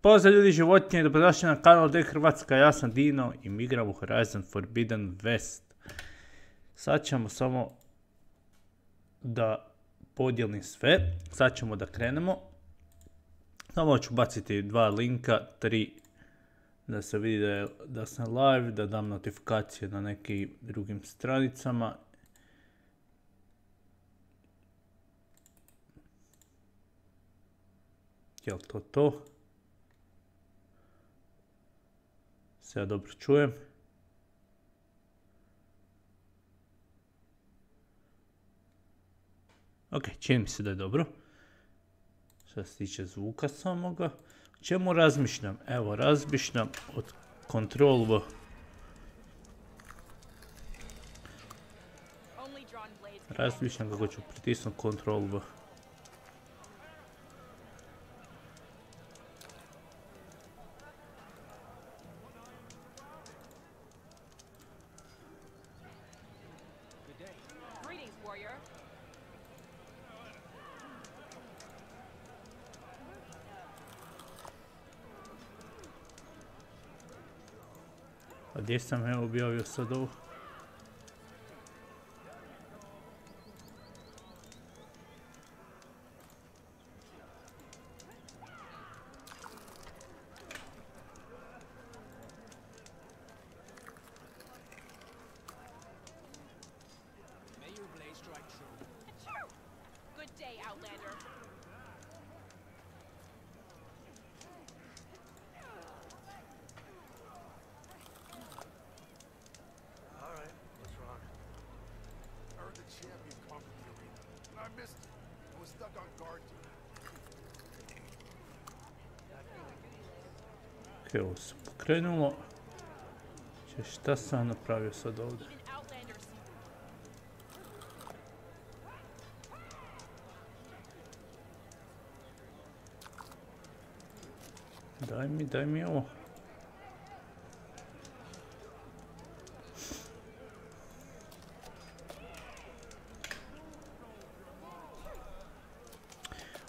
Pozdrav ljudi životinje, dobrodošli na kanal gdje je Hrvatska, ja sam Dino i mi igramo Horizon Forbidden West. Sad ćemo samo da podijelim sve, sad ćemo da krenemo. Samo ću baciti 2 linka, 3 da se vidi da sam live, da dam notifikacije na nekim drugim stranicama. Jel to to? Se ja dobro čujem. Ok, čini mi se da je dobro. Što se tiče zvuka samoga. O čemu razmišljam? Evo, razmišljam od Ctrl V. Razmišljam kako ću pritisnuti Ctrl V. A gdje sam ja objavio sad ovo? Ok, ovo se pokrenulo. Šta sam napravio sad ovdje? Daj mi ovo.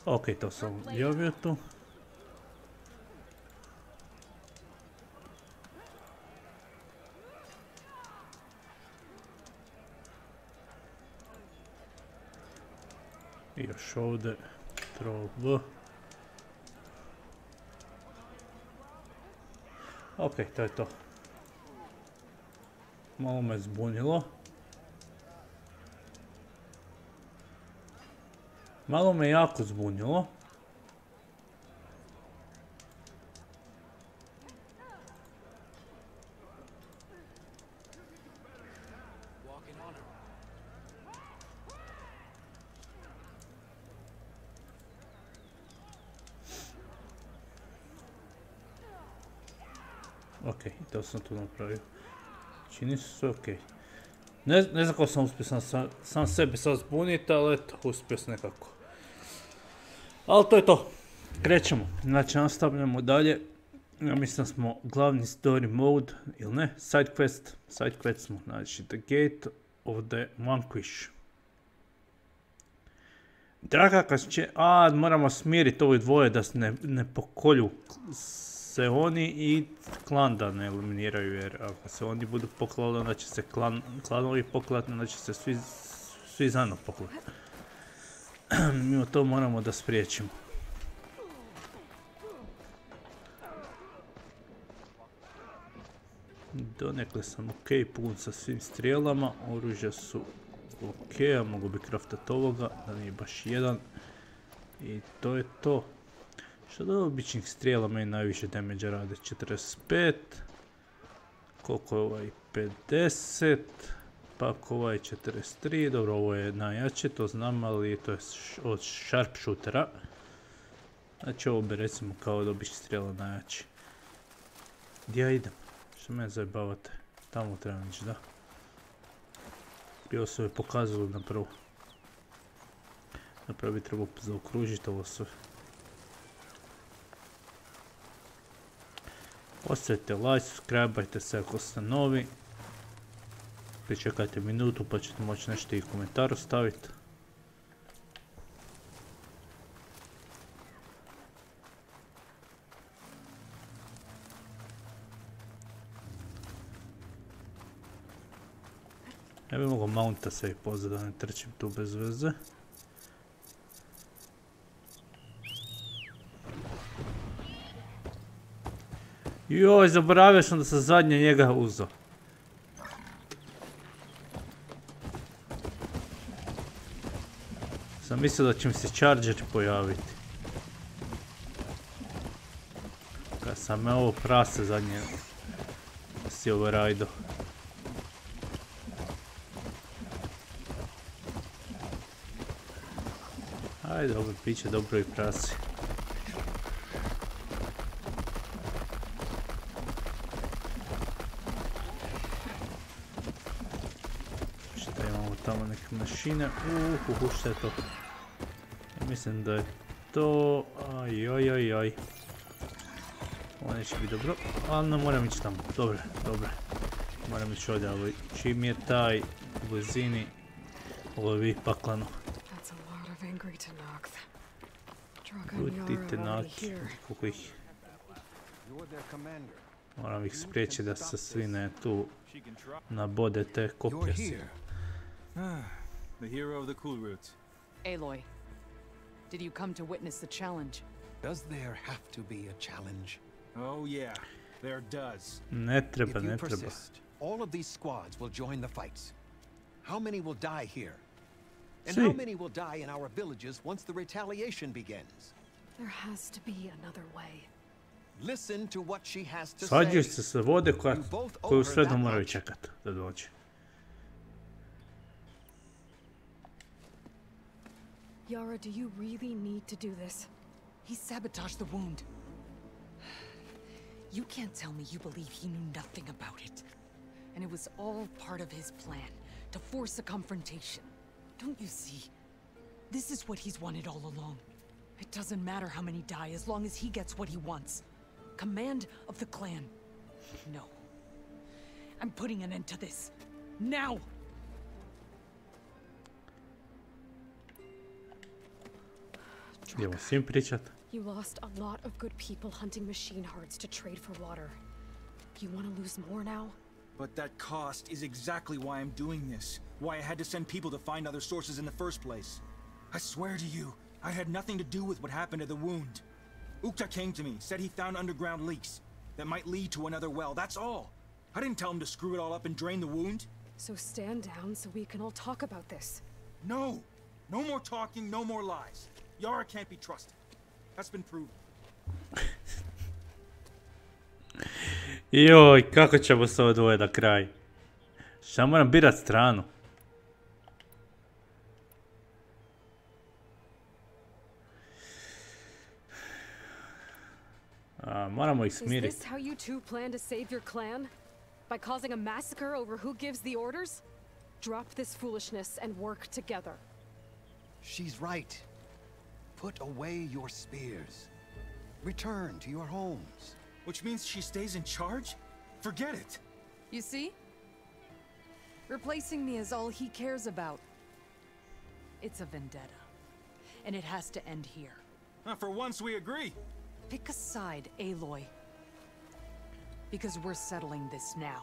Ok, to sam objavio tu. I još ovdje Ctrl V. Ok, to je to. Malo me zbunilo. Malo me jako zbunilo. Ok, to sam tu napravio. Čini se sve ok. Ne znam kako sam uspio sam sebi sad zbuniti, ali eto, uspio sam nekako. Ali to je to. Krećemo. Znači, nastavljamo dalje. Ja mislim da smo glavni story mode, ili ne? Side quest smo. Znači, the gate of the vanquish. Draga, kad će... moramo smiriti ovi dvoje da se ne pokolju se oni i klan da ne eliminiraju, jer ako se oni budu poklali, onda će se klanovi poklati, onda će se svi zajedno poklati. Mi to moramo da spriječimo. Donekle sam ok, pun sa svim strijelama, oružja su ok, a mogu bi kraftati ovoga, da nije baš jedan. I to je to. Što da običnih strijela meni najviše damage rade? 45. Koliko je ovaj? 50. Pa ovaj 43. Dobro, ovo je najjače, to znam, ali to je od sharpshootera. Znači ovo bi recimo kao od običnih strijela najjače. Gdje ja idem? Što me zajebavate? Tamo trebam ići, da? Bio se je pokazalo na prvu. Napravo bi trebao zaokružiti ovo sve. Ostavite like, subscribe-ajte se ako ste novi. Pričekajte minutu pa ćete moći nešto i komentar ostaviti. Ne bi mogao mounta sve pozad da ne trčim tu bez veze. Joj, zaboravio sam da sam zadnje njega uzeo. Sam mislio da će mi se chargeri pojaviti. Kad sam me ovo prase zadnje si override-o. Ajde, dobro, piće dobro i prasi. Šta imamo tamo neke mašine? Šta je to? Ja mislim da je to... Aj. Ovo neće biti dobro, ali ne moram ići tamo. Dobro. Moram ići ovdje, ali čim je taj u blizini, lovi paklano. Budite naki, koliko ih. Moram ih spriječiti da se svi ne tu nabode te koplje. Aloy, did you come to witness the challenge? Does there have to be a challenge? Oh yeah, there does. Ne treba. All of these squads will join the fights. How many will die here? And how many will die in our villages once the retaliation begins? There has to be another way. Listen to what she has to say. Svađaju se sa vode koju sve moraju čekati da dođe. Yara, do you really need to do this? He sabotaged the wound. You can't tell me you believe he knew nothing about it. And it was all part of his plan, to force a confrontation. Don't you see? This is what he's wanted all along. It doesn't matter how many die as long as he gets what he wants. Command of the clan. No. I'm putting an end to this. Now! Idemo svim pričat. You lost a lot of good people hunting machine hearts to trade for water. You want to lose more now? But that cost is exactly why I'm doing this. Why I had to send people to find other sources in the first place. I swear to you, I had nothing to do with what happened to the wound. Ukta came to me, said he found underground leaks that might lead to another well, that's all. I didn't tell him to screw it all up and drain the wound. So stand down so we can all talk about this. No! No more talking, no more lies. Yara can't be trusted. That's been proven. Joj, kako ćemo se odvoje na kraj? Šta moram birat stranu? Moramo ih smiriti. Is this how you two plan to save your clan? By causing a massacre over who gives the orders? Drop this foolishness and work together. She's right. Put away your spears. Return to your homes. Which means she stays in charge? Forget it. You see? Replacing me is all he cares about. It's a vendetta. And it has to end here. For once we agree. Pick a side, Aloy. Because we're settling this now.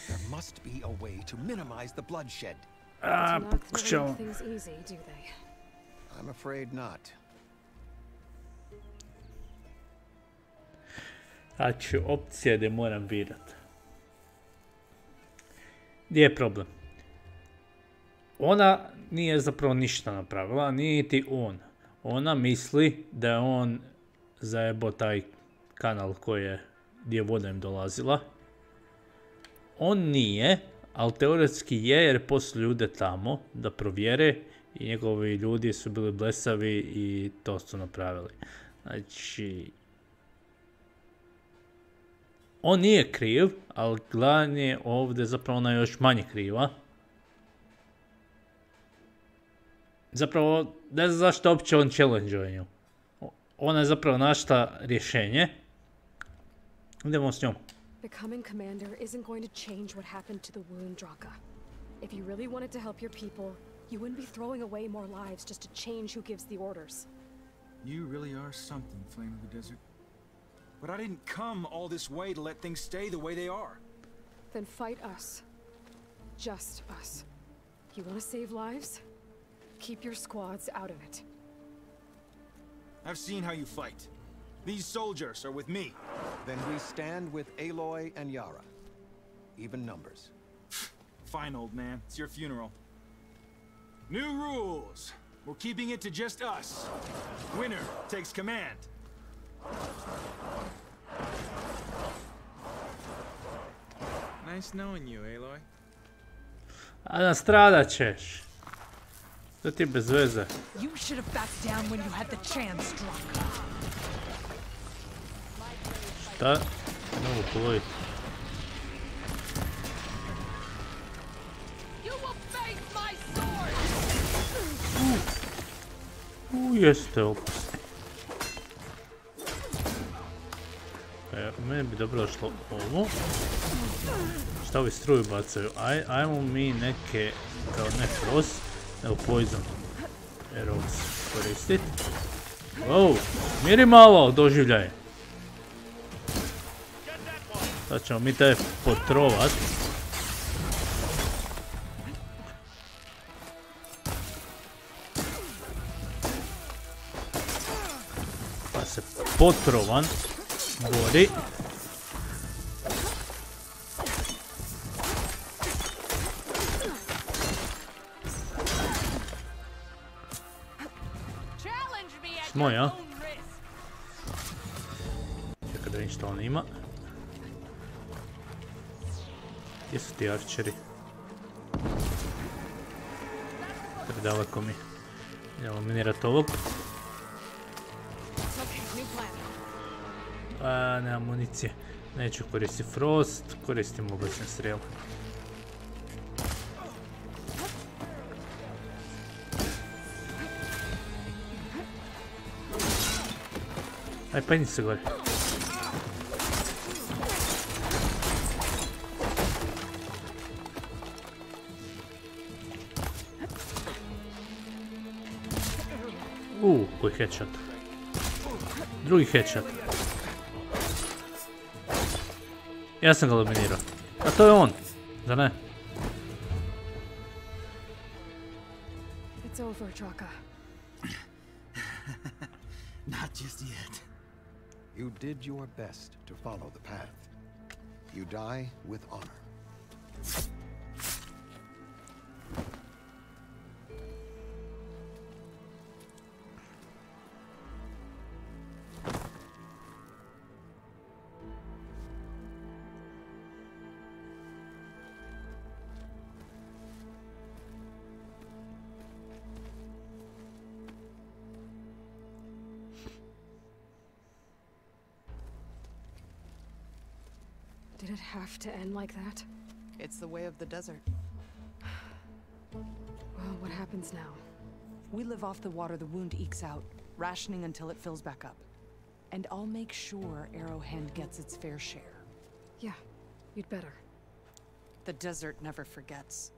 There must be a way to minimize the bloodshed. Make things easy, do they? I'm afraid not. Znači, opcija gdje moram birat. Gdje je problem? Ona nije zapravo ništa napravila, niti on. Ona misli da je on zajebao taj kanal gdje je voda im dolazila. On nije, ali teoretski je jer poslije ljude tamo da provjere i njegovi ljudi su bili blesavi i to su napravili. Znači, on nije kriv, ali glavni je ovdje zapravo ona još manje kriva. Zapravo, ne znam zašto uopće on challenge-uje nju. Ona je zapravo našla rješenje. Idemo s njom. Becoming commander isn't going to change what happened to the wound, Draka. If you really wanted to help your people, you wouldn't be throwing away more lives just to change who gives the orders. You really are something, Flame of the Desert. But I didn't come all this way to let things stay the way they are. Then fight us. just us. You want to save lives? Keep your squads out of it. I've seen how you fight. These soldiers are with me. Then we stand with Aloy and Yara. Even numbers. Fine, old man. It's your funeral. New rules. We're keeping it to just us. Winner takes command. Nice knowing you, Aloy. A nastradat ćeš. To ti je bez veze. You should have backed down when you had the chance, Dragi. Šta? Ne mogu pogoditi. Jeste opasni. Meni bi dobro došlo ovo. Šta ovi struju bacaju? Ajmo mi neke, kao ne frost, nego poison arrows koristit. Wow, miri malo doživljaj. Sad ćemo mi taj potrovat. Pa se potrovan bori. Moj, a? Čekaj da vidim što on ima. Gdje su ti arčeri? Predaleko mi. Idemo minirat ovog. Nema municije. Neću koristiti frost, koristim oblačne strele. Aj, penji se gore. Koji headshot. Drugi headshot. Ja sam ga eliminirao. A to je on. Da ne? It's over, Dragi. Not just yet. You did your best to follow the path. You die with honor. Did it have to end like that? It's the way of the desert. Well, what happens now? We live off the water the wound ekes out, rationing until it fills back up. And I'll make sure Arrowhand gets its fair share. Yeah, you'd better. The desert never forgets.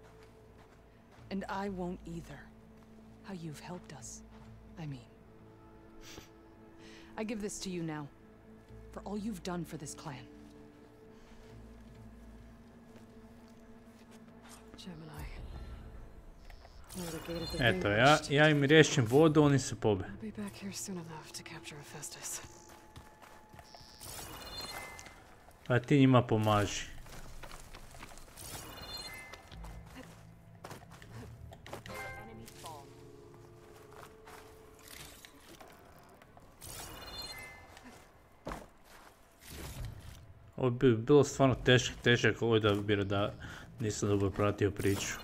And I won't either. How you've helped us. I mean. I give this to you now. For all you've done for this clan. Eto, ja im riješim vodu, oni se pobe. A ti njima pomaži. Ovo bi bilo stvarno težak ovo da bi da nisam dobro pratio priču.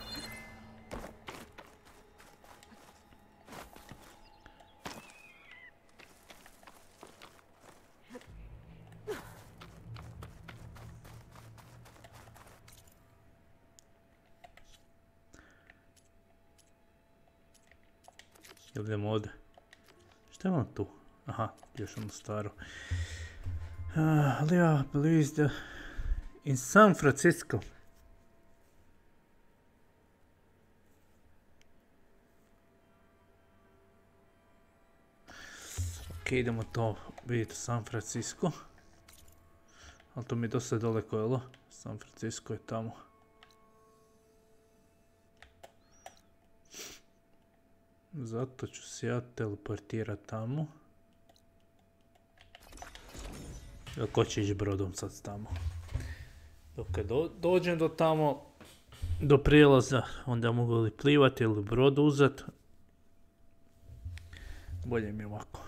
Idemo ovdje. Šta imam tu? Aha, još ono staro. Ali ja, believe the... In San Francisco. Ok, idemo to vidjeti u San Francisco. Ali to mi je dosta daleko, jel? San Francisco je tamo. Zato ću se ja teleportirati tamo. Ko će ići brodom sad tamo? Dok dođem do tamo, do prijelaza, onda mogu li plivati ili brod uzeti. Bolje mi je ovako.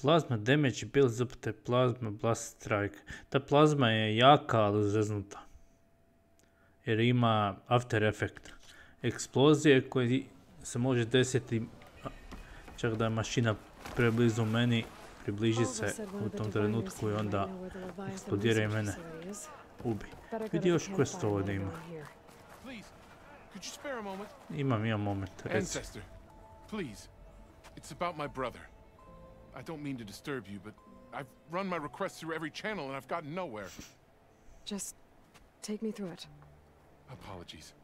Plazma damage builds up the plasma blast strike. Ta plazma je jaka, ali zeznuta. Jer ima after effect. Eksplozije koje se može desiti čak da je mašina preblizu meni, približi se u tom trenutku i onda eksplodira i mene ubi. Vidi još quest ovdje ima. Imam moment. Ancestor, please. It's about my brother. I don't mean to disturb you, but I've run my requests through every channel and I've gotten nowhere. Just take me through it. Apologies.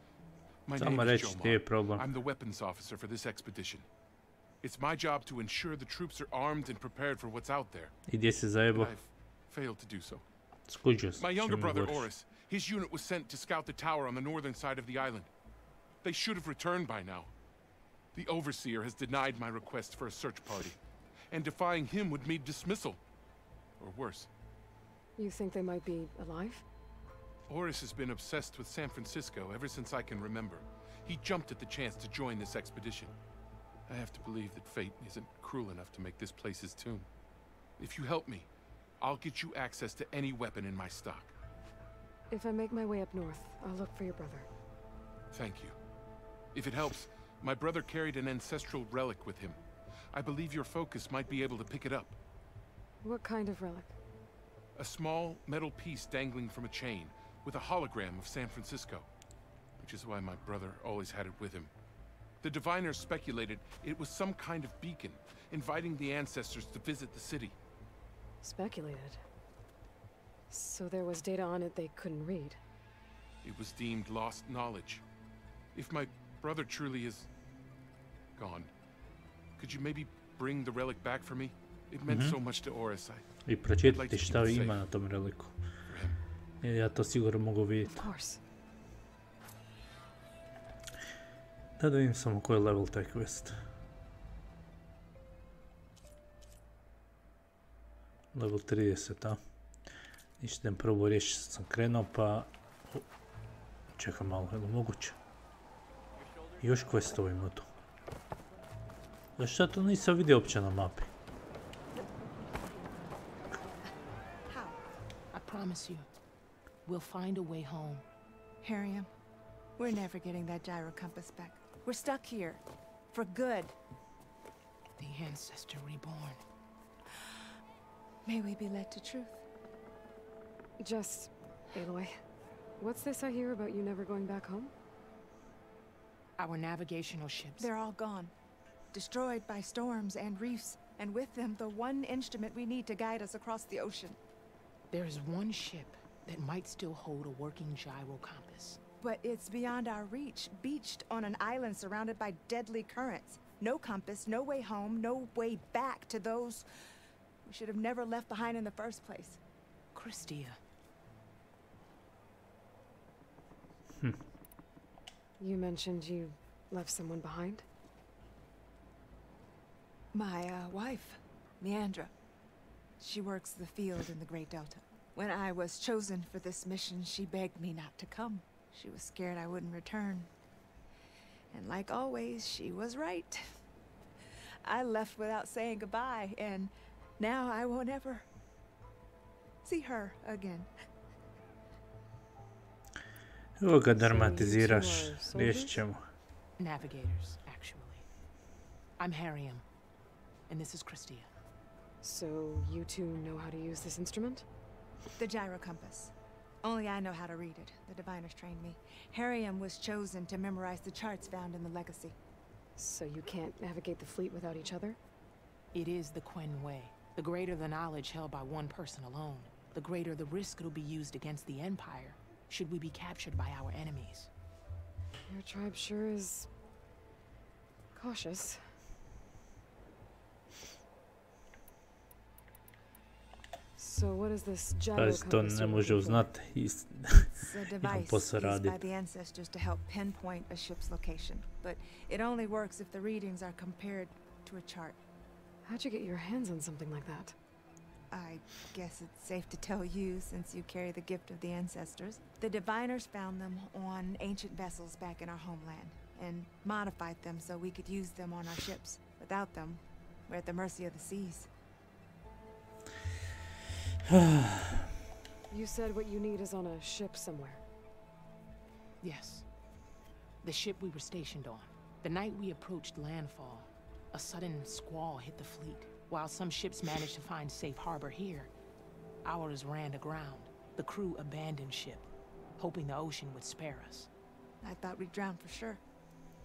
My name is Joe. I'm the weapons officer for this expedition. It's my job to ensure the troops are armed and prepared for what's out there. I've failed to do so. My younger brother, Oris, his unit was sent to scout the tower on the northern side of the island. They should have returned by now. The Overseer has denied my request for a search party, and defying him would mean dismissal. Or worse. You think they might be alive? Oris has been obsessed with San Francisco ever since I can remember. He jumped at the chance to join this expedition. I have to believe that fate isn't cruel enough to make this place his tomb. If you help me, I'll get you access to any weapon in my stock. If I make my way up north, I'll look for your brother. Thank you. If it helps, my brother carried an ancestral relic with him. I believe your focus might be able to pick it up. What kind of relic? A small metal piece dangling from a chain with a hologram of San Francisco, which is why my brother always had it with him. The diviners speculated it was some kind of beacon, inviting the ancestors to visit the city. Speculated? So there was data on it they couldn't read? It was deemed lost knowledge. If my brother truly is gone, could you maybe bring the relic back for me? It meant so much to Oris. I pročitati šta ima na tom reliku. Ja to sigurno mogu vidjeti. Da vidim samo koji je level taj quest. Level 30, a? Ništa ne prvo riješiti, sam krenuo pa... Čekaj malo, je li moguće? Još questova ima tu. Zašto to nisam vidio uopće na mapi? I promise you, we'll find a way home. Harriam, we're never getting that gyro compass back. We're stuck here. For good. The ancestor reborn. May we be led to truth. Just, Aloy, what's this I hear about you never going back home? Our navigational ships. They're all gone. Destroyed by storms and reefs, and with them the one instrument we need to guide us across the ocean. There is one ship that might still hold a working gyro compass. But it's beyond our reach, beached on an island surrounded by deadly currents. No compass, no way home, no way back to those we should have never left behind in the first place. Christia. You mentioned you left someone behind? My wife, Leandra. She works the field in the Great Delta. When I was chosen for this mission, she begged me not to come. She was scared I wouldn't return. And like always, she was right. I left without saying goodbye, and now I won't ever see her again. Evo ga dramatiziraš, riješit ćemo. Navigators, actually. I'm Harriam, and this is Christia. So you two know how to use this instrument? The gyro compass. Only I know how to read it. The diviners trained me. Harriam was chosen to memorize the charts found in the legacy. So you can't navigate the fleet without each other? It is the Quen way. The greater the knowledge held by one person alone, the greater the risk it'll be used against the Empire, should we be captured by our enemies. Your tribe sure is cautious. So what is this gyro compass ne može uznat It's a device used by the ancestors to help pinpoint a ship's location, but it only works if the readings are compared to a chart. How'd you get your hands on something like that? I guess it's safe to tell you since you carry the gift of the ancestors. The diviners found them on ancient vessels back in our homeland and modified them so we could use them on our ships. Without them, we're at the mercy of the seas. You said what you need is on a ship somewhere. Yes. The ship we were stationed on. The night we approached landfall, a sudden squall hit the fleet. While some ships managed to find safe harbor here, ours ran aground. The crew abandoned ship, hoping the ocean would spare us. I thought we'd drown for sure.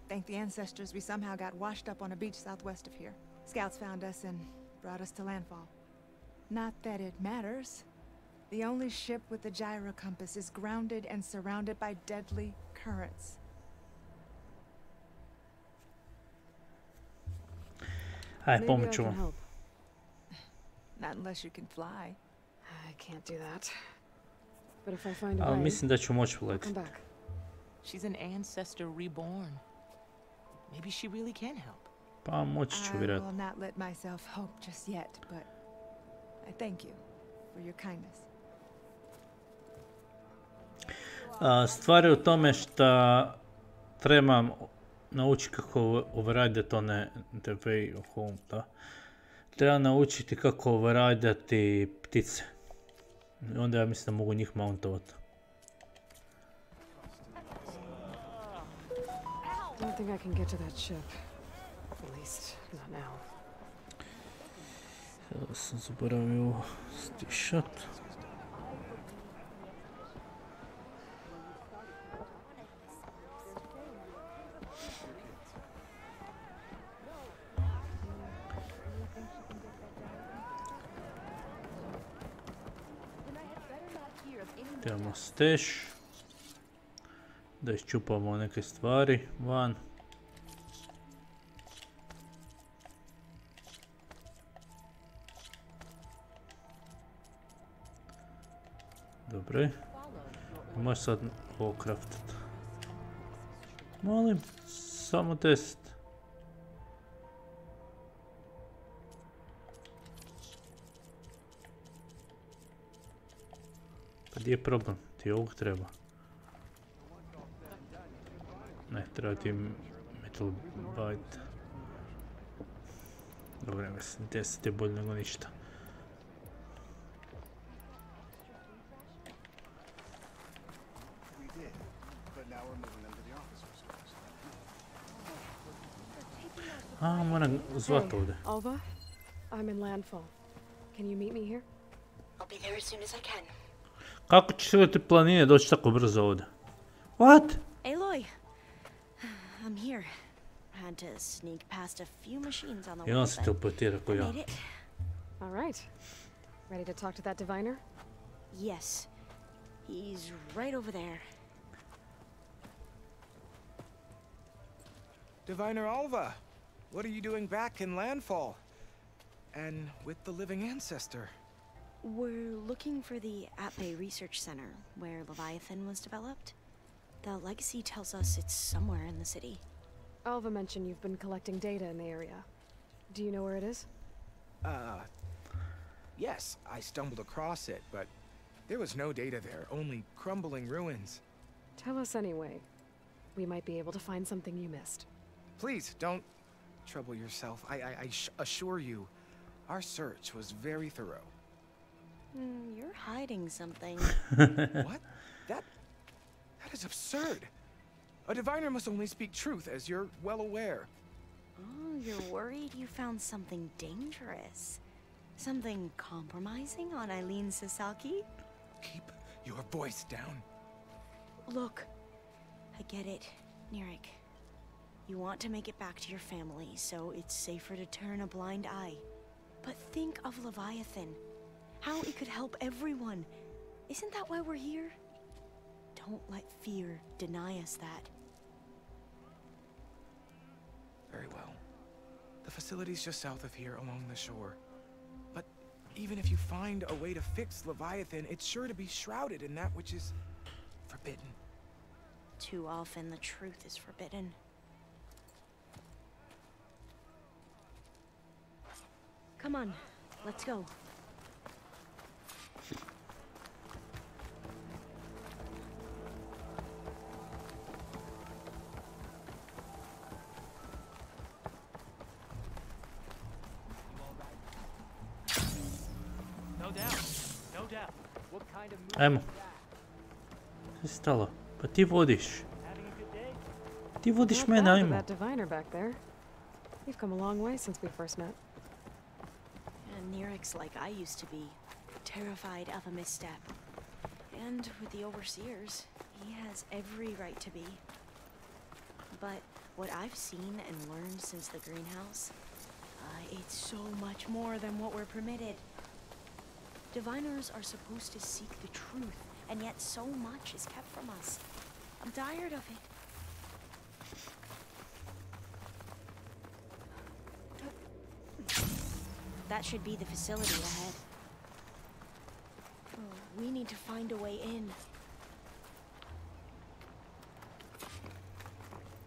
Thank the ancestors we somehow got washed up on a beach southwest of here. Scouts found us and brought us to landfall. Not that it matters. The only ship with the gyro compass is grounded and surrounded by deadly currents. Aj, pomoću vam. Not unless you can fly. I can't do that. But if I find a Ali way, mislim da ću moći I'll letiti. come back. She's an ancestor reborn. Maybe she really can help. Pa moći ću I vjerojatno. will not let myself hope just yet, but I thank you for your kindness. Stvar je u tome što trebam naučiti kako overridati one the way of home, da. Treba naučiti kako overridati ptice. I onda ja mislim da mogu njih mountovati. Don't think I can get to that ship. At least, not now. Sada sam zaboravio stišat. Idemo steš. Da iščupamo neke stvari van. Dobre. Možeš sad ovo kraftati. Molim, samo 10. Pa gdje je problem? Ti ovog treba. Ne, treba ti metal bite. Dobre, mislim, 10 je bolje nego ništa. A, moram zvat ovdje. Alva, I'm in landfall. Can you meet me here? I'll be there as soon as I can. Kako će sve te planine doći tako brzo ovdje? What? Aloy, I'm here. Had to sneak past a few machines on the I on way, se but teleportira ko I ja. made it. All right. Ready to talk to that diviner? Yes, he's right over there. Diviner Alva, what are you doing back in landfall? And with the living ancestor? We're looking for the Atme Research Center, where Leviathan was developed. The legacy tells us it's somewhere in the city. Alva mentioned you've been collecting data in the area. Do you know where it is? Yes, I stumbled across it, but there was no data there, only crumbling ruins. Tell us anyway. We might be able to find something you missed. Please, don't trouble yourself. I assure you, our search was very thorough. You're hiding something. What? That is absurd. A diviner must only speak truth, as you're well aware. Oh, you're worried you found something dangerous? Something compromising on Eileen Sasaki? Keep your voice down. Look, I get it, Nirik. You want to make it back to your family, so it's safer to turn a blind eye. But think of Leviathan. How it could help everyone. Isn't that why we're here? Don't let fear deny us that. Very well. The facility's just south of here along the shore. But even if you find a way to fix Leviathan, it's sure to be shrouded in that which is forbidden. Too often the truth is forbidden. Come on, let's go. Ajmo. Što se stalo? Pa ti vodiš. Ti vodiš mene, ajmo. That diviner back there. You've come a long way since we first met. And Nirik's like I used to be, terrified of a misstep. And with the overseers, he has every right to be. But what I've seen and learned since the greenhouse, it's so much more than what we're permitted. Diviners are supposed to seek the truth, and yet so much is kept from us. I'm tired of it. That should be the facility ahead. Oh, we need to find a way in.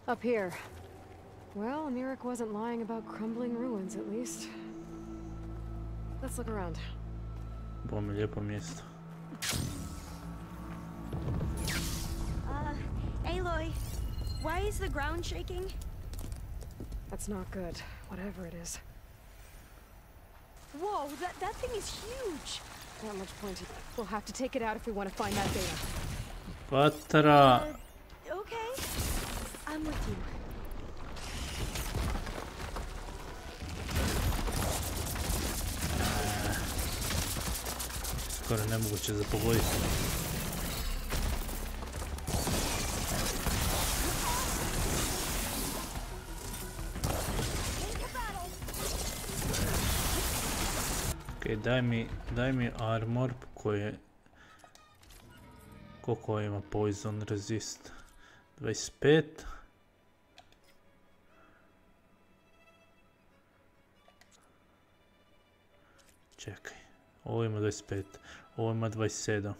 Up here. Well, Nirik wasn't lying about crumbling ruins, at least. Let's look around. Bo mi lijepo mjesto. Aloy, why is the ground shaking? That's not good, whatever it is. Whoa, that thing is huge! Not much point. We'll have to take it out if we want to find that data. Vatra. Okay, I'm with you. Skoro nemoguće za pogoditi. Ok, daj mi armor koje... Koliko ima poison resist? 25. Čekaj, ovo ima 25, ovo ima 27.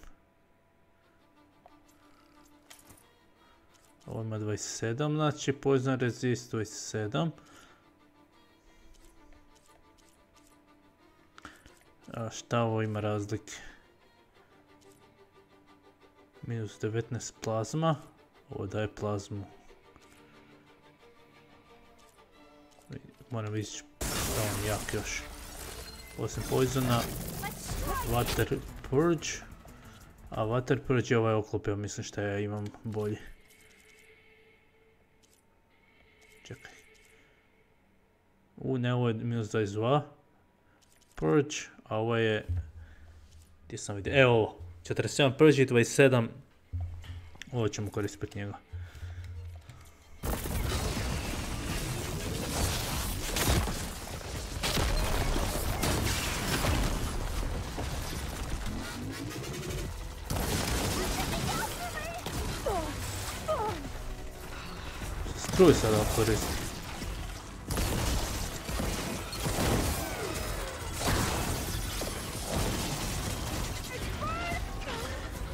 Ovo ima 27, znači poison resist 27. A šta ovo ima razlike? Minus 19 plazma, ovo daje plazmu. Moram ići da on jak još. Osim poisona, water purge, a water purge je ovaj oklop, ja mislim šta ja imam bolje. Čekaj. Ne, ovo je minus 22 purge, a ovo je... Gdje sam vidio? Evo ovo, 47 purge i 27. Ovo ćemo koristiti njega. Struj sada koristi.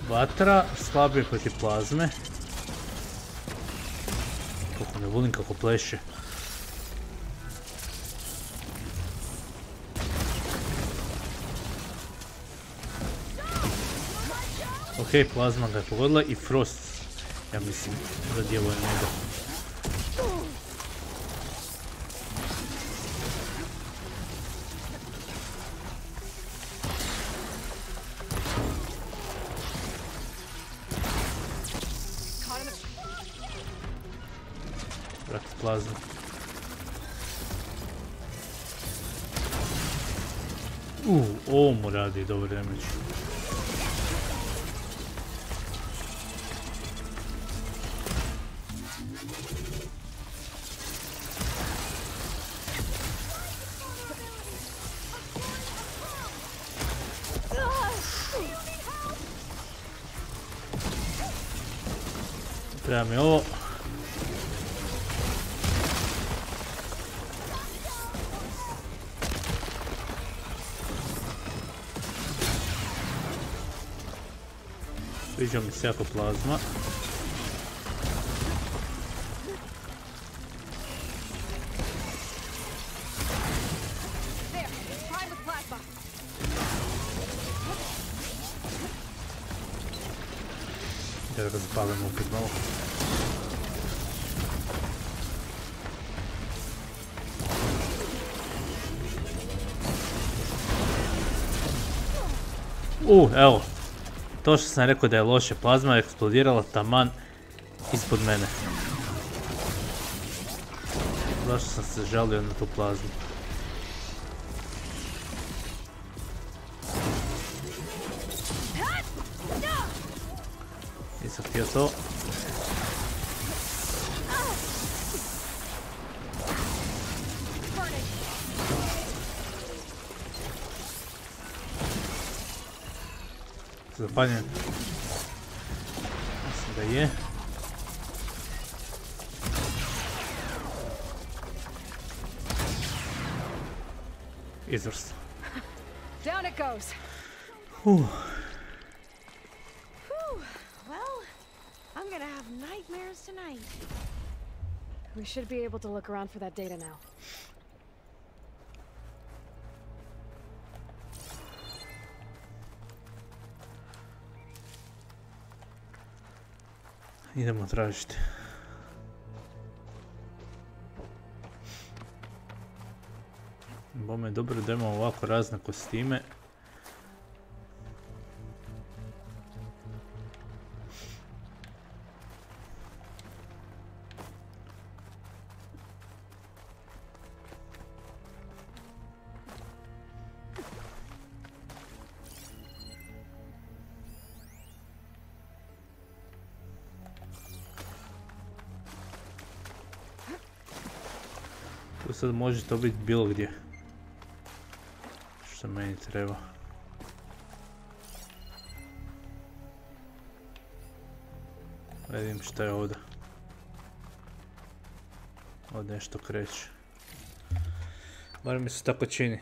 Vatra slabije protiv plazme. Kako ne volim kako pleše. Ok, plazma ga je pogodila i frost. Ja mislim da djeluje njega. Plazma. Ovo mu radi dobar damage. Treba mi ovo. Sviđa mi se jako plazma. Da ga zapalimo opet malo. Evo. To što sam rekao da je loše, plazma je eksplodirala taman ispod mene. Zašto sam se žalio na tu plazmu? Nisam htio to. Zapaljen. Mislim da je. Izvrsno. Down it goes. Well, I'm gonna have nightmares tonight. We should be able to look around for that data now. Idemo tražiti. Bome je dobro da imamo ovako razne kostime. Tu sad može to biti bilo gdje. Što meni treba. Vidim šta je ovdje. Ovdje nešto kreće. Bar mi se tako čini.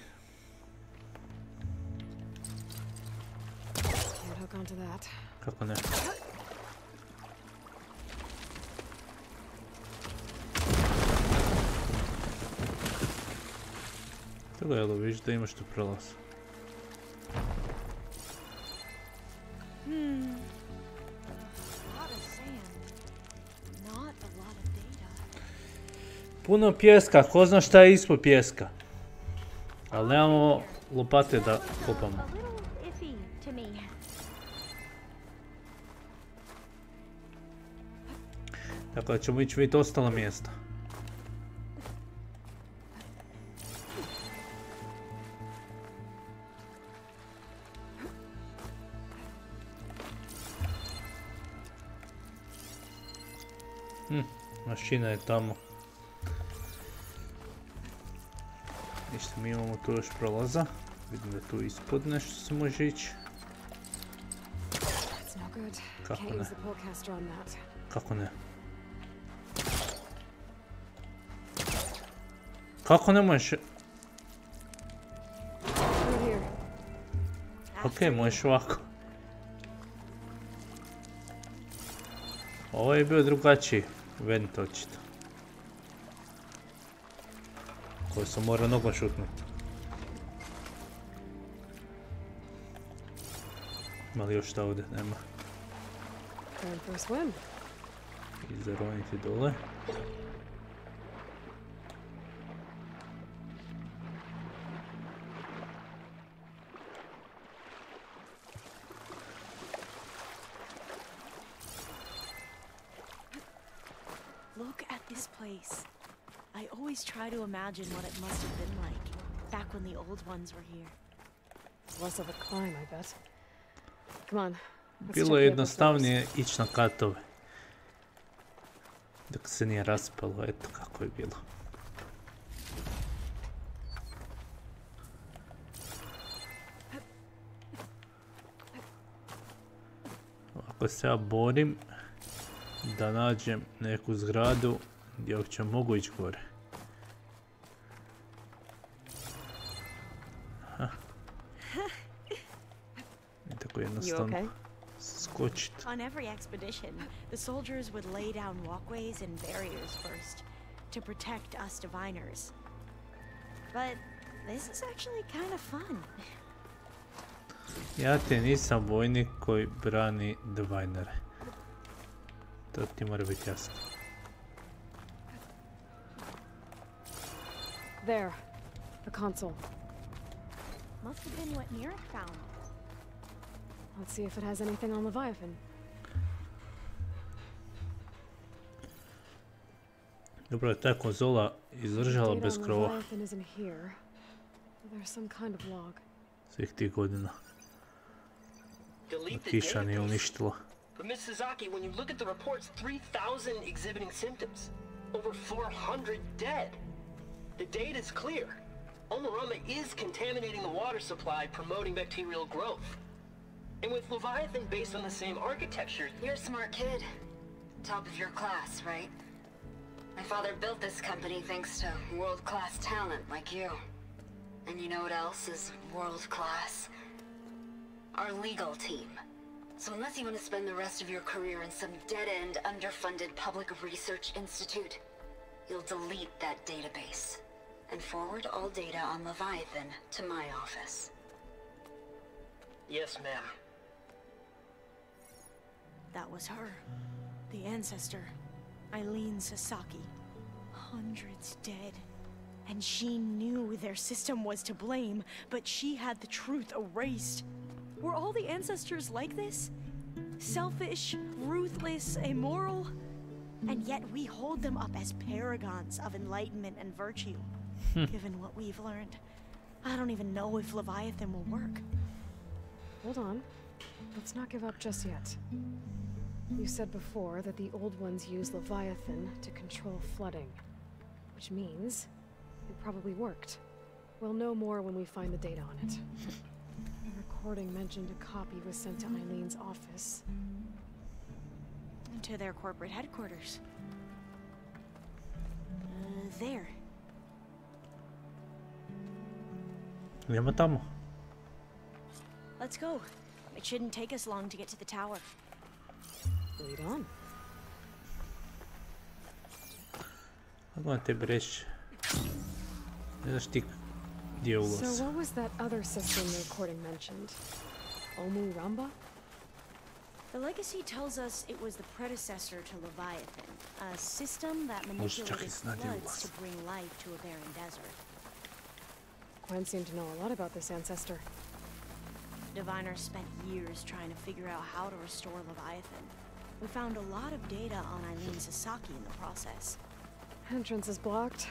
Kako ne? Tako je, vidiš da imaš tu prolaz. Puno pjeska, ko zna šta je ispod pjeska. Ali nemamo lopate da kopamo. Tako da ćemo ići vidjeti ostala mjesta. Mašina je tamo. Ništa, mi imamo tu još prolaza. Vidim da tu ispod nešto se može ići. Kako ne? Kako ne? Kako ne možeš? Okej, možeš ovako. Ovo je bio drugačiji vent očito. Koji sam morao nogom šutnuti. Ima li još šta ovdje? Nema. I zaroniti dole. Look at this place. I always try to imagine what it must have been like back when the old ones were here. It's less of a climb, I bet. Come on. Bilo je jednostavnije ići na katove. Dok se nije raspalo, eto kako je bilo. Ako se ja borim, da nađem neku zgradu gdje uopće mogu ići gore. Tako jednostavno skočiti. On every expedition, the soldiers would lay down walkways and barriers first to protect us diviners. But this is actually kind of fun. Ja te nisam vojnik koji brani divinere. To ti mora biti jasno. There, the console. Must have been what Nirek found. Let's see if it has anything on Leviathan. Dobro je ta konzola izdržala bez krova. Leviathan isn't here. There's some kind of log. Svih tih godina. Kiša nije uništila. But Miss Sasaki, when you look at the reports, 3,000 exhibiting symptoms. Over 400 dead. The data is clear. Omarama is contaminating the water supply, promoting bacterial growth. And with Leviathan based on the same architecture... You're a smart kid. Top of your class, right? My father built this company thanks to world-class talent like you. And you know what else is world-class? Our legal team. So unless you want to spend the rest of your career in some dead-end, underfunded public research institute, you'll delete that database and forward all data on Leviathan to my office. Yes, ma'am. That was her. The ancestor. Eileen Sasaki. Hundreds dead. And she knew their system was to blame, but she had the truth erased. Were all the ancestors like this? Selfish, ruthless, immoral? And yet we hold them up as paragons of enlightenment and virtue. Given what we've learned, I don't even know if Leviathan will work. Hold on. Let's not give up just yet. You said before that the old ones use Leviathan to control flooding. Which means it probably worked. We'll know more when we find the data on it. The recording mentioned a copy was sent to Eileen's office. To their corporate headquarters. There. Idemo tamo. Let's go. It shouldn't take us long to get to the tower. Lead on. Kako na tebi reći? Ne znaš ti gdje je ulaz. So what was that other system the recording mentioned? Omu Ramba? The legacy tells us it was the predecessor to Leviathan, a system that manipulated floods to bring life to a barren desert. Gwen seemed to know a lot about this ancestor. Diviners spent years trying to figure out how to restore Leviathan. We found a lot of data on Eileen Sasaki in the process. Entrance is blocked.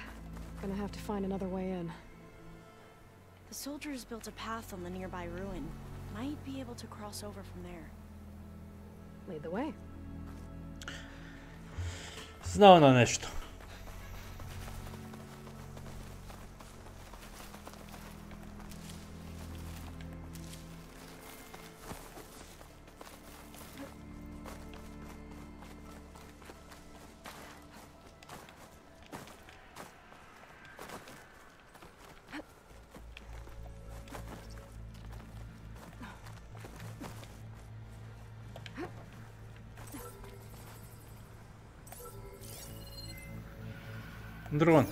Gonna have to find another way in. The soldiers built a path on the nearby ruin. Might be able to cross over from there. Lead the way. Znao na nešto. Drone.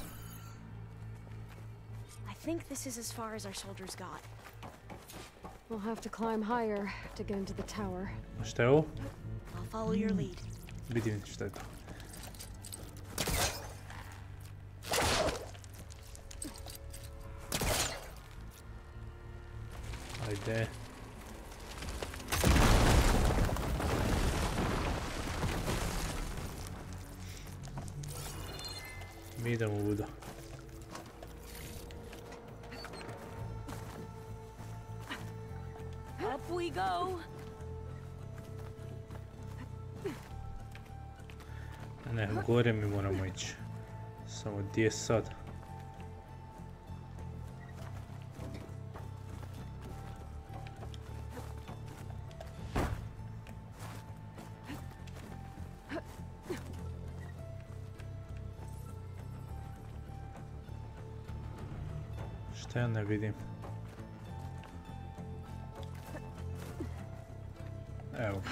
I think this is as far as our soldiers got. We'll have to climb higher to get into the tower. Šta je ovo? I'll follow your lead. Vidim šta je to. Ajde. Mi idemo vuda. Up we go. Ne, gore mi moramo ići. Samo gdje je sad? Šta ja ne vidim? Evo.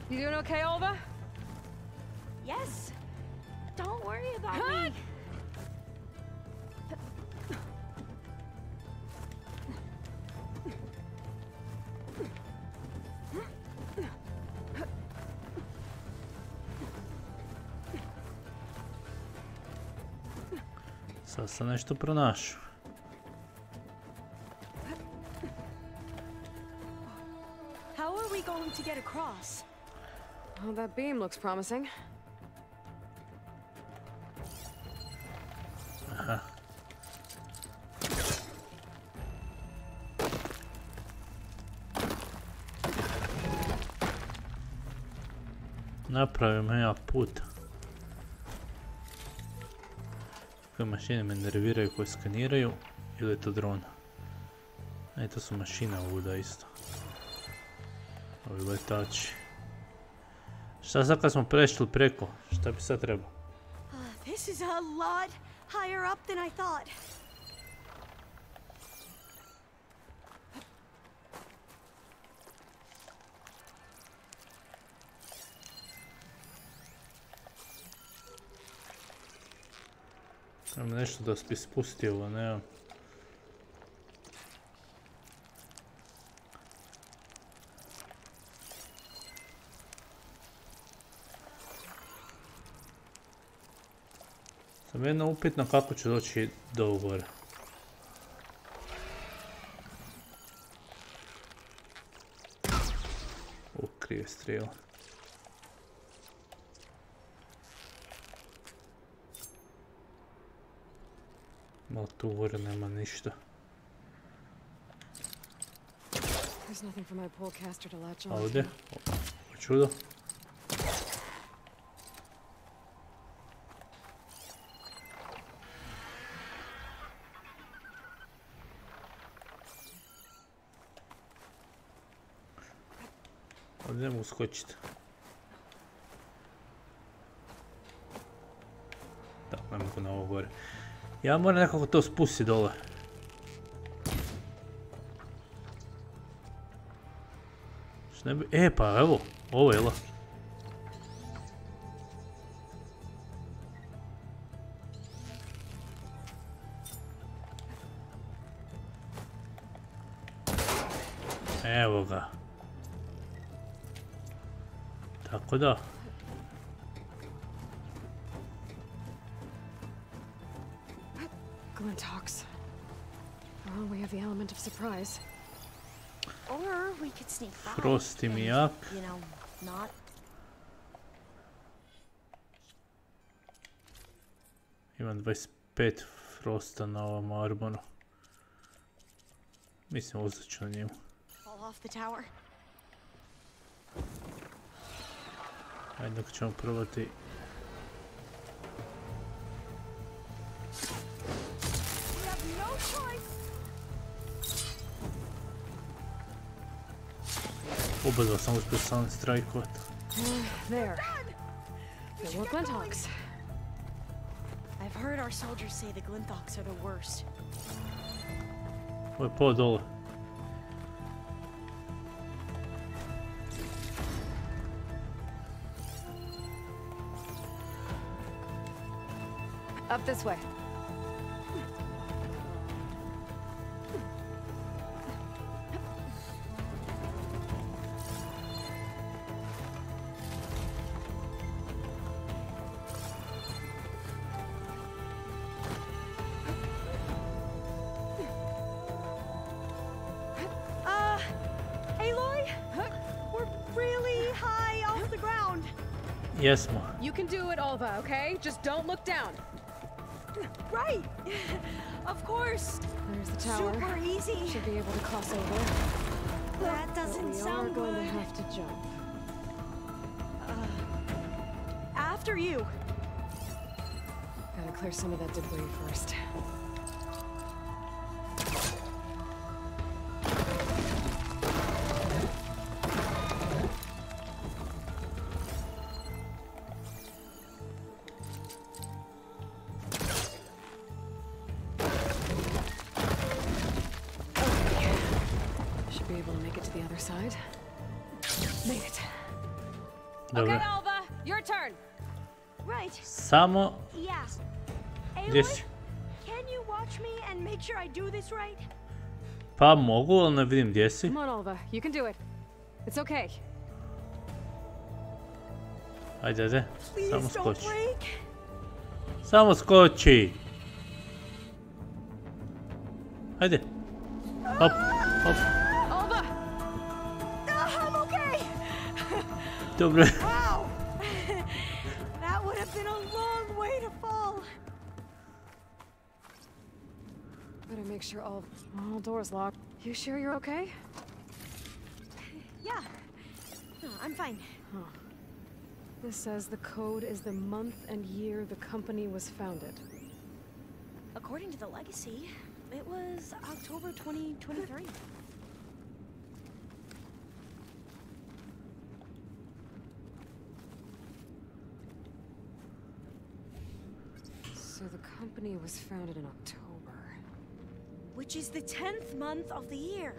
You doing okay, Olva? Yes. Don't worry about me. Sad sam nešto pronašao. How are we going to get across? Oh, that beam looks promising. Aha. Napravimo ja put. Koje mašine me nerviraju koje skaniraju, ili je to drona? Ne, to su mašine ovuda isto. Ovi letači. Šta sad kad smo prešli preko? Šta bi sad trebao? This is a lot higher up than I thought. Imam nešto da bi spustio ovo, ne. Sam jedno upitno kako ću doći do gore. Krive strijela. Malo tu gore nema ništa. A ovdje? O čudo. Ovdje ne mogu skočiti. Da, ne mogu na ovo gore. Ja moram nekako to spustiti dole. Pa evo, ovo je la. Evo ga. Tako da. Glintox. Well, we have the element of surprise. Or we could sneak by. Frosti mi jak. You know, not. Imam 25 frosta na ovom arbonu. Mislim uzet ću na njemu. Fall off the tower. Ajde dok ćemo probati. Oba sam uspio sam strajkovat. There. There were Glintox. I've heard our soldiers say the Glintox are the worst. Ovo je po dole. Up this way. Yes, ma. You can do it, Olva, okay? Just don't look down. Right! Of course! There's the tower. Super easy! Should be able to cross over. That doesn't sound good. We are going to have to jump. After you! Gotta clear some of that debris first. Dobro. Okay, Alva, your turn. Right. Samo... Yeah. Gdje Aloy, si? can you watch me and make sure I do this right? Pa mogu, ali ne vidim gdje si. Come on, Alva, you can do it. It's okay. Ajde. Please Samo don't skoči. break. Samo skoči. Ajde. Hop. Alva! I'm okay. Dobro. Wow. That would have been a long way to fall. Better make sure all doors locked. You sure you're okay? Yeah. No, I'm fine. Huh. This says the code is the month and year the company was founded. According to the legacy, it was October 2023. So the company was founded in October. Which is the 10th month of the year.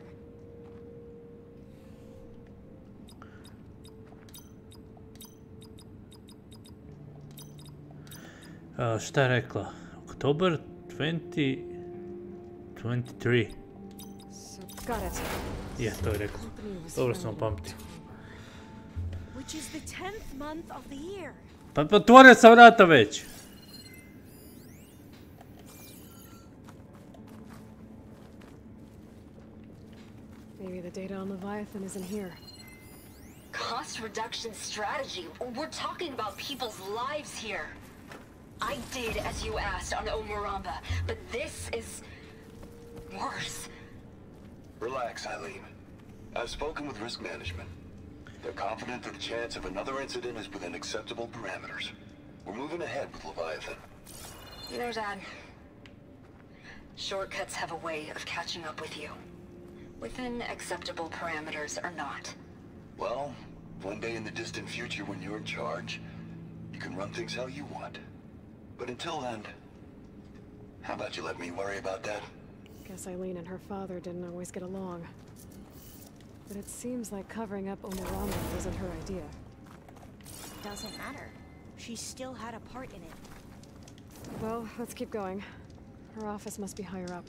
Šta je rekla? Oktober 2023. Got it. Je, to je rekla. Dobro sam pamtio. Which is the 10th month of the year. Pa otvorio sam vrata već. Maybe the data on Leviathan isn't here. Cost reduction strategy. We're talking about people's lives here. I did as you asked on Omuramba, but this is worse. Relax, Eileen. I've spoken with risk management. They're confident that the chance of another incident is within acceptable parameters. We're moving ahead with Leviathan. You know, Dad, shortcuts have a way of catching up with you. Within acceptable parameters or not. Well, one day in the distant future when you're in charge, you can run things how you want. But until then, how about you let me worry about that? Guess Eileen and her father didn't always get along. But it seems like covering up Omuramba wasn't her idea. Doesn't matter. She still had a part in it. Well, let's keep going. Her office must be higher up.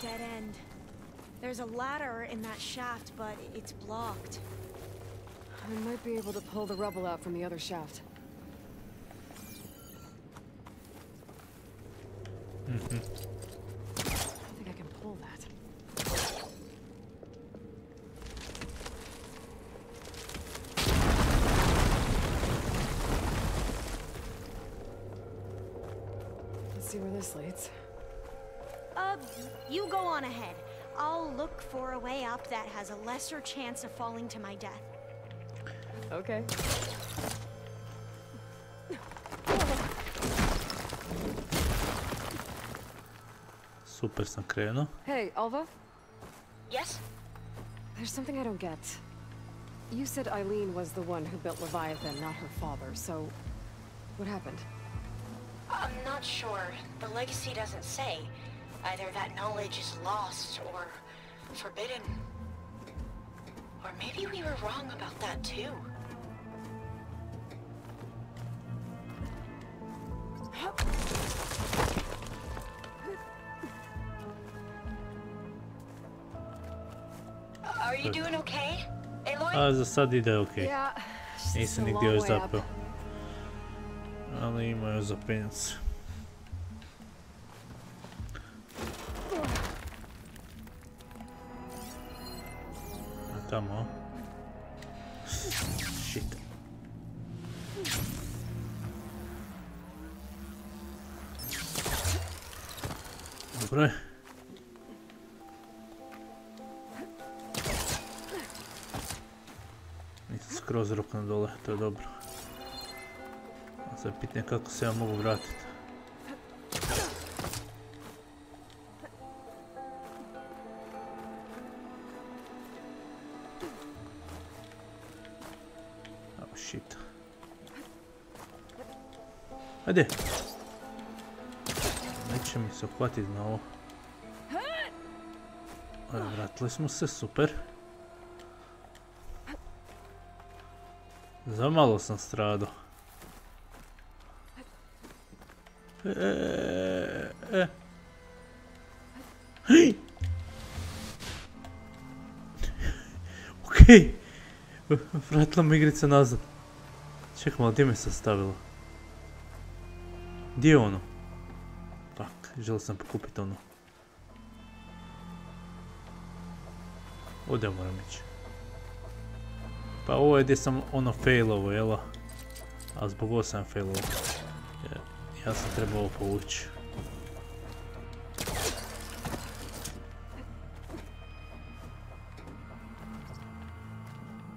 Dead end. There's a ladder in that shaft, but it's blocked. I might be able to pull the rubble out from the other shaft. I think I can pull that. Let's see where this leads. You go on ahead. I'll look for a way up that has a lesser chance of falling to my death. Okay. Super sam krenuo. Hey, Alva? Yes? There's something I don't get. You said Eileen was the one who built Leviathan, not her father, so what happened? I'm not sure. The legacy doesn't say. Either that knowledge is lost or forbidden. Or maybe we were wrong about that too. Are you doing okay, Aloy? Za sad ide okej. Yeah, Nisam nigdje još zapeo. Ali ima još za penjac. A tamo. Shit. Dobro je. Nisam skroz rokno dole, to je dobro. A sad pitanje kako se ja mogu vratiti. Oh shit. Ajde. Neće mi se uhvatiti na ovo. Vratili smo se, super. Zamalo sam stradao. Okej. Vratila mi igrica nazad. Čekaj malo, gdje me se stavilo? Gdje je ono? Tak, želio sam pokupiti ono. Ovdje moram ići. Pa ovo je gdje sam ono failovo, jela? A zbog ovo sam failovo. Ja sam trebao ovo povući.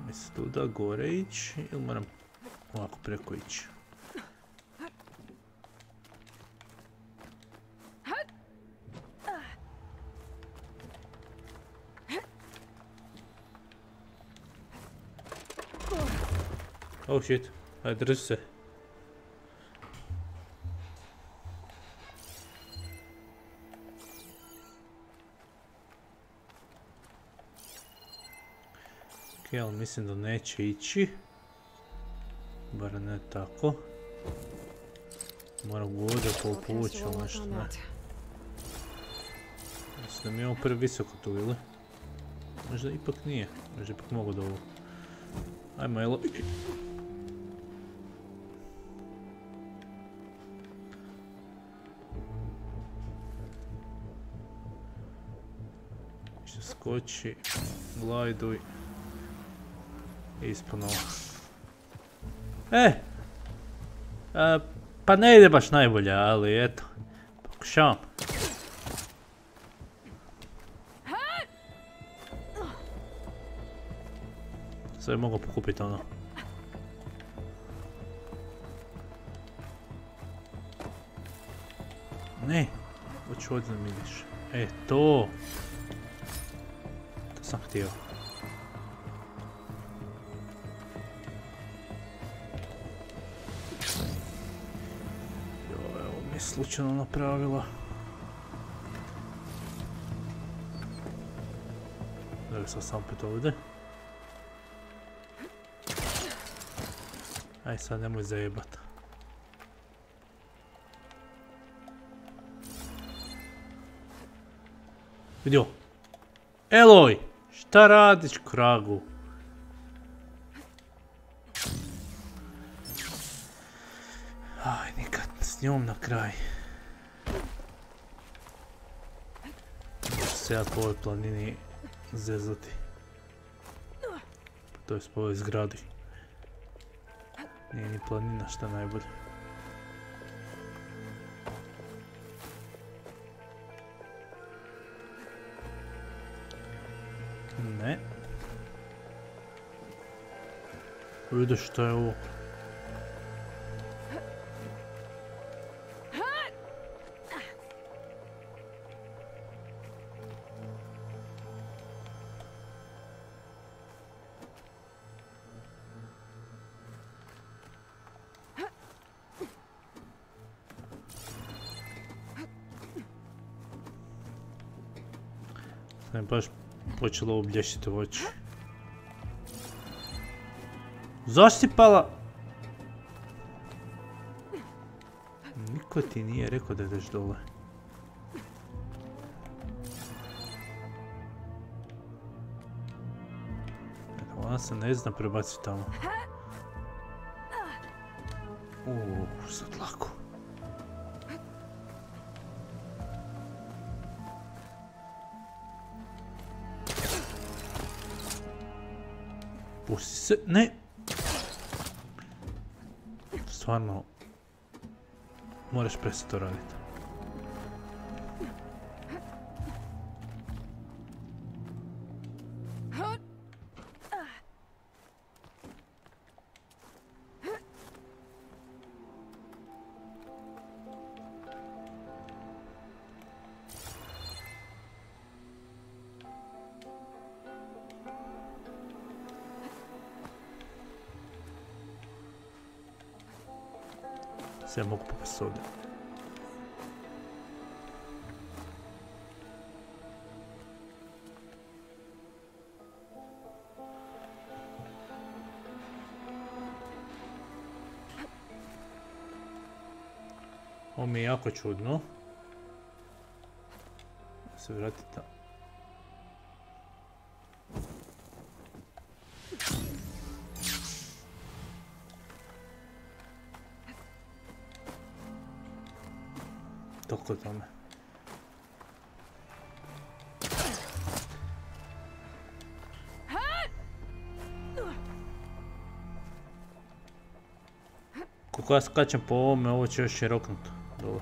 Mislim tu da gore ići ili moram ovako preko ići. Oh shit, ajde drži se. Ok, ali mislim da neće ići. Bar ne tako. Moram ovdje povući ovo nešto, ne. Mislim da mi je ovo previsoko tu, ili? Možda ipak nije, možda ipak mogu da ovo. Ajmo, jelo. Što skoči, glajduj. I ispunova. Pa ne ide baš najbolje, ali eto. Pokušavam. Sve mogu pokupiti ono. Ne, hoću ovdje da mi ideš. To. To sam htio. Evo mi je slučajno napravila. Da sam sam opet ovdje. Aj sad nemoj zajebat. Vidio. Eloj! Šta radiš, kragu? Aj, nikad s njom na kraj. Se ja po ovoj planini zezati. To je po ovoj zgradi. Nije ni planina šta najbolje. Ne. Vidiš šta je ovo. Sam baš počelo oblješiti u oči. Zašto si pala? Niko ti nije rekao da ideš dole. Ona se ne zna prebaciti tamo. Sad lako. Pusti se, ne! Stvarno, moraš prestati to raditi. Sve mogu popasti ovdje. Ovo mi je jako čudno. Se vratiti. Toliko tome. Kako ja skačem po ovome, ovo će još i roknut dole.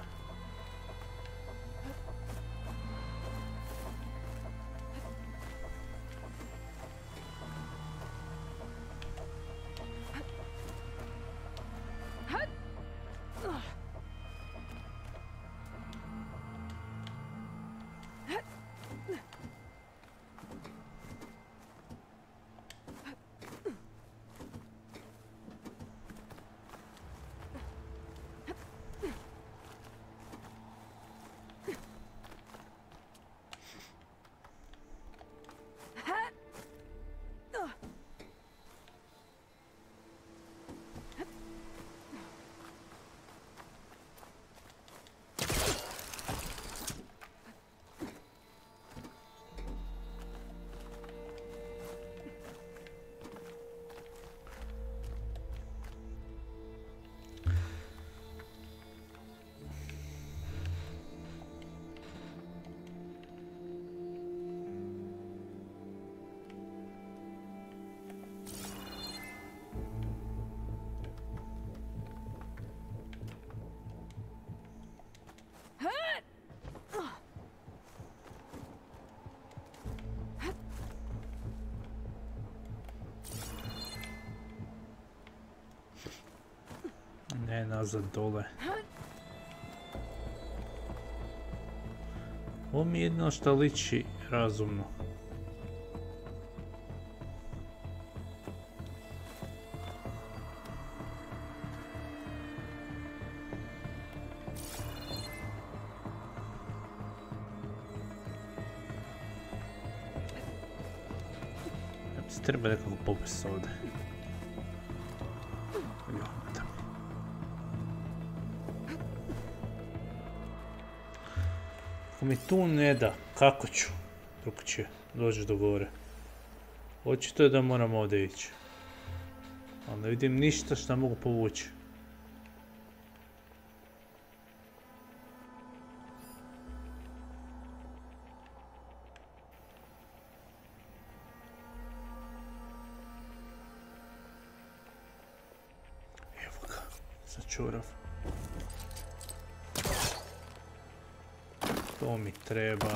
Ne, nazad dole. Ovo mi je jedno što liči razumno. Treba nekako popis ovdje. Ako mi tu ne da, kako ću drugčije doći do gore? Očito je da moram ovdje ići. Ali ne vidim ništa što mogu povući. Evo ga, začurav. To mi treba.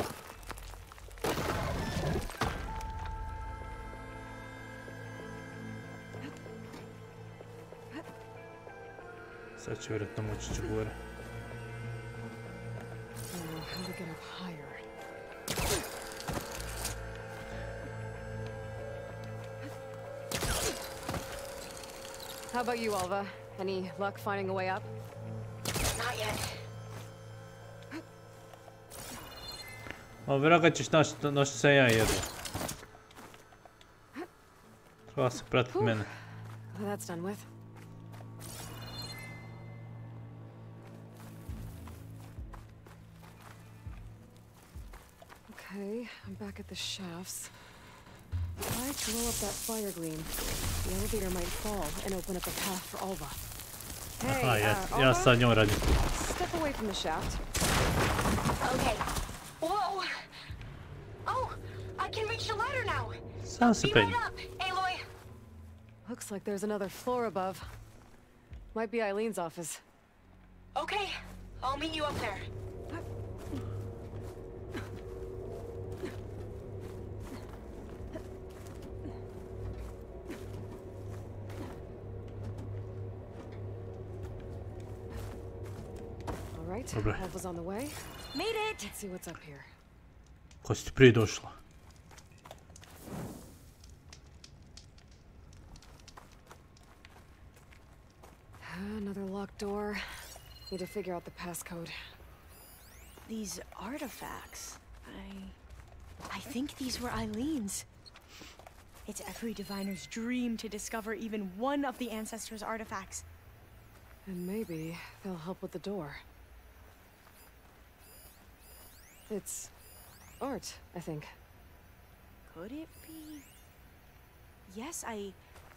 Sad će vjerojatno moći gore. How about you, Alva? Any luck finding a way up? Not yet. O, vraga ćeš na što sam ja jedva. Treba se pratiti mene. That's done with. Okay, I'm back at the shafts. If I blow up that fire gleam, the elevator might fall and open up a path for Alva. Hey, ja sad njom radim. Step away from the shaft. Okay. Whoa! Oh, I can reach the ladder now. Sam se Be penje. right up, Aloy. Looks like there's another floor above. Might be Eileen's office. Okay, I'll meet you up there. All right, Alva's on the way. Made it. Let's see what's up here. Ko si ti prije došla? Another locked door. Need to figure out the passcode. These artifacts. I think these were Eileen's. It's every diviner's dream to discover even one of the ancestors' artifacts. And maybe they'll help with the door. It's art, I think. Could it be? Yes, I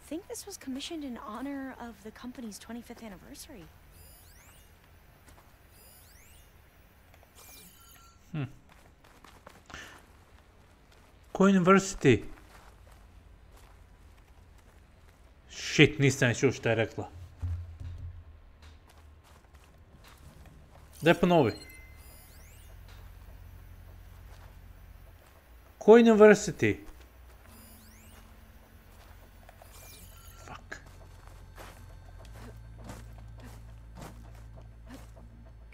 think this was commissioned in honor of the company's 25th anniversary. University. Shit, nisam čuo šta je rekla. Daj ponovi. Ko University? Fuck.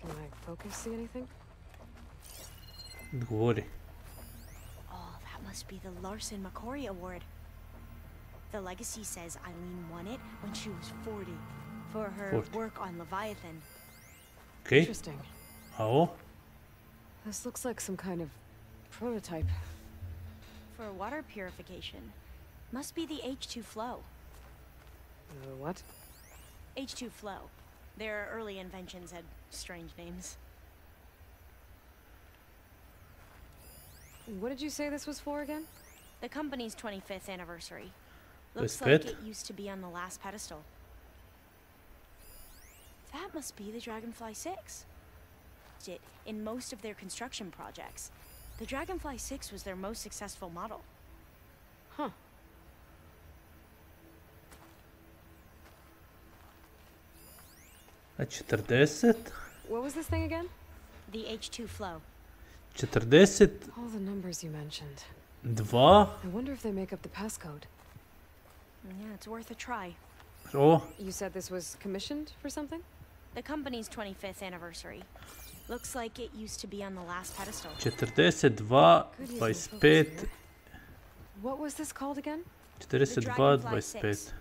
Can I focus, see anything? Govori. Must be the Larson McCory Award. The legacy says Eileen won it when she was 40 for her work on Leviathan. Okay. Interesting. Oh. This looks like some kind of prototype. For water purification. Must be the H2 flow. What? H2 flow. Their early inventions had strange names. What did you say this was for again? The company's 25th anniversary. Looks like it used to be on the last pedestal. That must be the Dragonfly 6. In most of their construction projects, the Dragonfly 6 was their most successful model. Huh. A 40? What was this thing again? The H2 flow. 40. All the numbers you mentioned. 2. I wonder if they make up the passcode. Yeah, it's worth a try. Oh. You said this was commissioned for something? The company's 25th anniversary. Looks like it used to be on the last pedestal. 42, 25. What was this called again? 42, 25.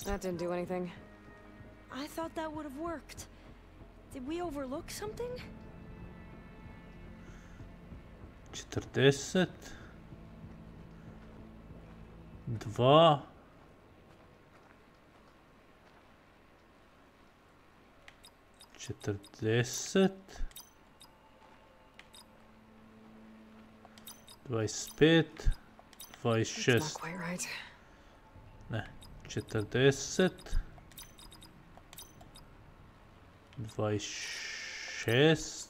That didn't do anything. I thought that would have worked. Did we overlook something? 40. 2. 40. 25. 26. Not quite right. Ne, 40. 26.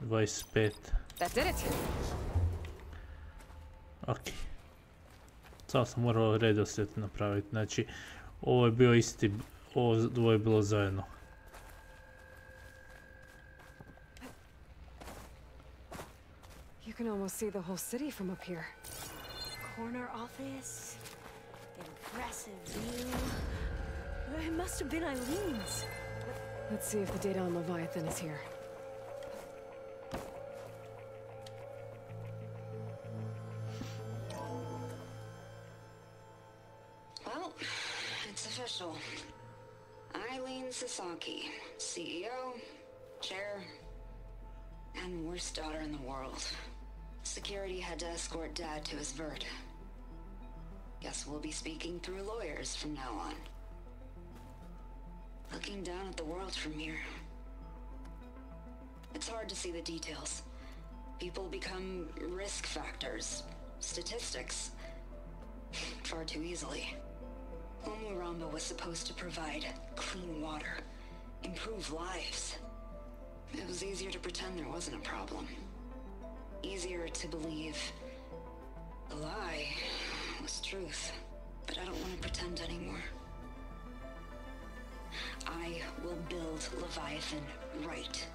25. That did it. Ok. Samo sam morao redoslijed napraviti. Znači, ovo je bio isti, ovo je bilo zajedno. You can almost see the whole city from up here. Corner office. Impressive view. It must have been Eileen's. Let's see if the data on Leviathan is here. Well, it's official. Eileen Sasaki, CEO, chair, and worst daughter in the world. Security had to escort Dad to his vert. Guess we'll be speaking through lawyers from now on. Looking down at the world from here. It's hard to see the details. People become risk factors, statistics, far too easily. Omuramba was supposed to provide clean water, improve lives. It was easier to pretend there wasn't a problem. Easier to believe the lie was truth. But I don't want to pretend anymore. I will build Leviathan right.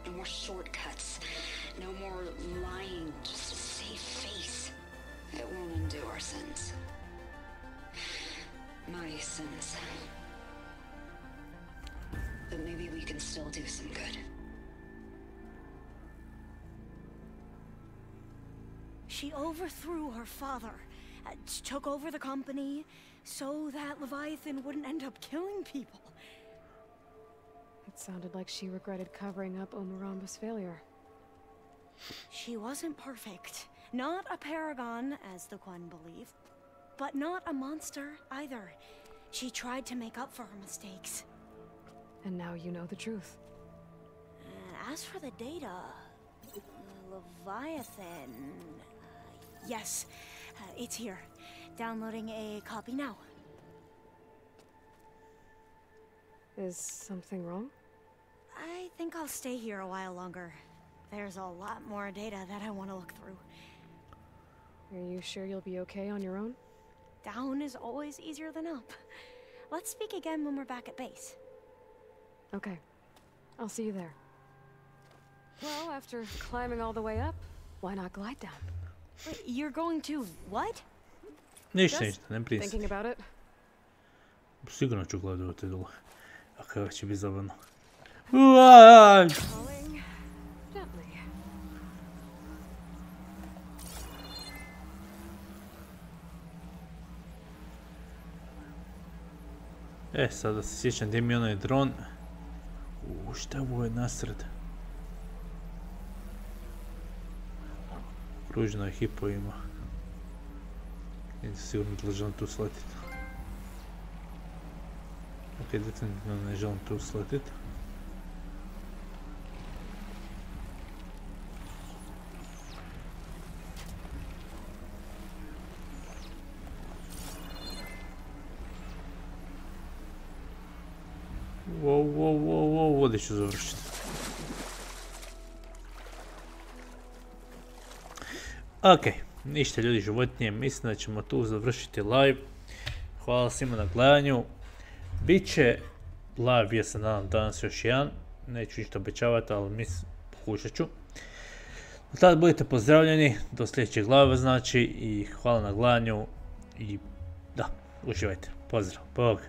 No more shortcuts. No more lying just to save face. It won't undo our sins. My sins. But maybe we can still do some good. She overthrew her father, took over the company, so that Leviathan wouldn't end up killing people. It sounded like she regretted covering up Omaramba's failure. She wasn't perfect. Not a paragon, as the Quan believe. But not a monster, either. She tried to make up for her mistakes. And now you know the truth. As for the data... Leviathan... yes, it's here. Downloading a copy now. Is something wrong? I think I'll stay here a while longer. There's a lot more data that I want to look through. Are you sure you'll be okay on your own? Down is always easier than up. Let's speak again when we're back at base. Okay. I'll see you there. Well, after climbing all the way up, why not glide down? Wait, you're going to what? Ništa, ne brini se. Thinking about it? Sigurno ću gledati dole. A kako će biti zabavno. Uaaaaaj! Sada se sjećam gdje mi je onaj dron. Šta je ovo je nasred? Ružna ekipa ima. Nije sigurno da želim tu sletiti. Ok, definitivno ne želim tu sletiti. Wow, ovdje ću završiti. Ok, ništa ljudi životinje, mislim da ćemo tu završiti live. Hvala svima na gledanju. Biće live, ja se nadam danas još jedan. Neću ništa obećavati, ali pokušat ću. Do tada budite pozdravljeni, do sljedećeg live znači i hvala na gledanju i da, uživajte. Pozdrav, bog.